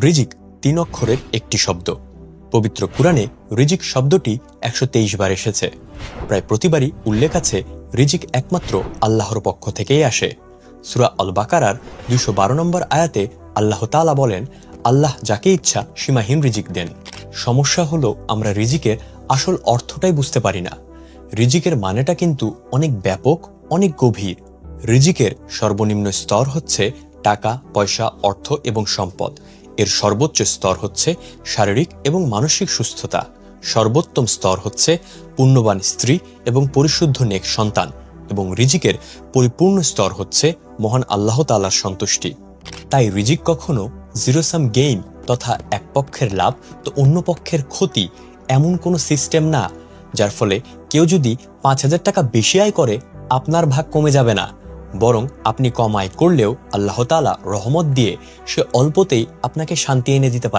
রিজিক 3 অক্ষরের একটি শব্দ। পবিত্র কুরআনে রিজিক শব্দটি 123 বার এসেছে। প্রায় প্রতিবারই উল্লেখ আছে রিজিক একমাত্র আল্লাহর পক্ষ থেকেই আসে। সূরা আল বাকারার 212 নম্বর আয়াতে আল্লাহ তাআলা বলেন, আল্লাহ যাকে ইচ্ছা সীমাহীন রিজিক দেন। সমস্যা হলো আমরা রিজিকের আসল অর্থটাই বুঝতে পারি না। রিজিকের মানেটা কিন্তু অনেক ব্যাপক, অনেক গভীর। রিজিকের সর্বনিম্ন স্তর হচ্ছে টাকা, পয়সা, অর্থ এবং সম্পদ। এর সর্বোচ্চ স্তর হচ্ছে শারীরিক এবং মানসিক সুস্থতা। সর্বোত্তম স্তর হচ্ছে পুণ্যবান স্ত্রী এবং পরিশুদ্ধ নেক সন্তান। এবং রিজিকের পরিপূর্ণ স্তর হচ্ছে মহান আল্লাহ তাআলার সন্তুষ্টি। তাই রিজিক কখনো জিরো সাম গেইন তথা এক পক্ষের লাভ তো অন্য পক্ষের ক্ষতি এমন কোনো সিস্টেম না, যার ফলে কেউ যদি 5,000 টাকা বেশি আয় করে আপনার ভাগ কমে যাবে না, বরং আপনি কম আয় করলেও আল্লাহ তাআলা রহমত দিয়ে সে অল্পতেই আপনাকে শান্তি এনে দিতে পারে।